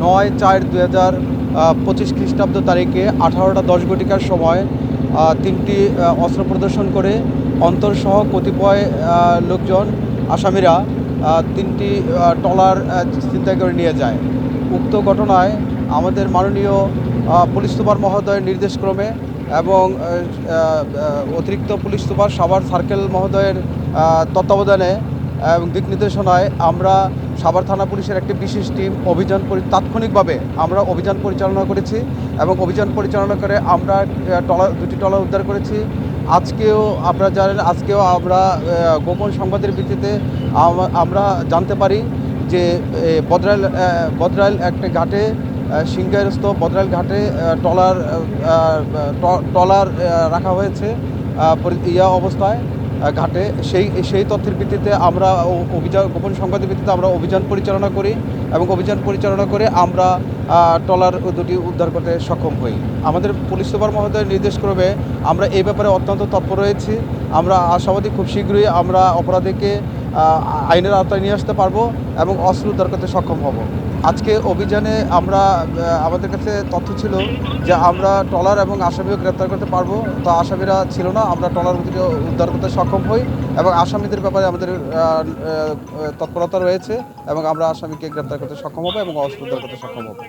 9/4/2025 খ্রিস্টাব্দ তারিখে 18:10 ঘটিকার সময় তিনটি অস্ত্র প্রদর্শন করে অন্তরসহ কতিপয় লোকজন আসামিরা তিনটি ট্রলার ছিনতাই করে নিয়ে যায়। উক্ত ঘটনায় আমাদের মাননীয় পুলিশ সুপার মহোদয়ের নির্দেশক্রমে এবং অতিরিক্ত পুলিশ সুপার সাভার সার্কেল মহোদয়ের তত্ত্বাবধানে এবং দিক নির্দেশনায় আমরা সাভার থানা পুলিশের একটি বিশেষ টিম তাৎক্ষণিকভাবে আমরা অভিযান পরিচালনা করেছি এবং অভিযান পরিচালনা করে আমরা দুটি ট্রলার উদ্ধার করেছি। আজকেও আপনারা জানেন, আজকেও আমরা গোপন সংবাদের ভিত্তিতে আমরা জানতে পারি যে বদরাইল একটা ঘাটে সিংগারস্থ বদরাইল ঘাটে ট্রলার রাখা হয়েছে অবস্থায় ঘাটে। সেই তথ্যের ভিত্তিতে আমরা গোপন সংবাদের ভিত্তিতে আমরা অভিযান পরিচালনা করি এবং অভিযান পরিচালনা করে আমরা ট্রলার দুটি উদ্ধার করতে সক্ষম হই। আমাদের পুলিশ সুপার মহোদয়ের নির্দেশক্রমে আমরা এই ব্যাপারে অত্যন্ত তৎপর রয়েছি। আমরা আশাবাদী খুব শীঘ্রই আমরা অপরাধীকে আইনের আওতায় নিয়ে আসতে পারবো এবং অস্ত্র উদ্ধার করতে সক্ষম হব। আজকে অভিযানে আমাদের কাছে তথ্য ছিল যে আমরা ট্রলার এবং আসামিও গ্রেপ্তার করতে পারবো, তো আসামিরা ছিল না। আমরা ট্রলার উদ্ধার করতে সক্ষম হই এবং আসামিদের ব্যাপারে আমাদের তৎপরতা রয়েছে এবং আমরা আসামিকে গ্রেপ্তার করতে সক্ষম হব এবং অস্ত্র উদ্ধার করতে সক্ষম হব।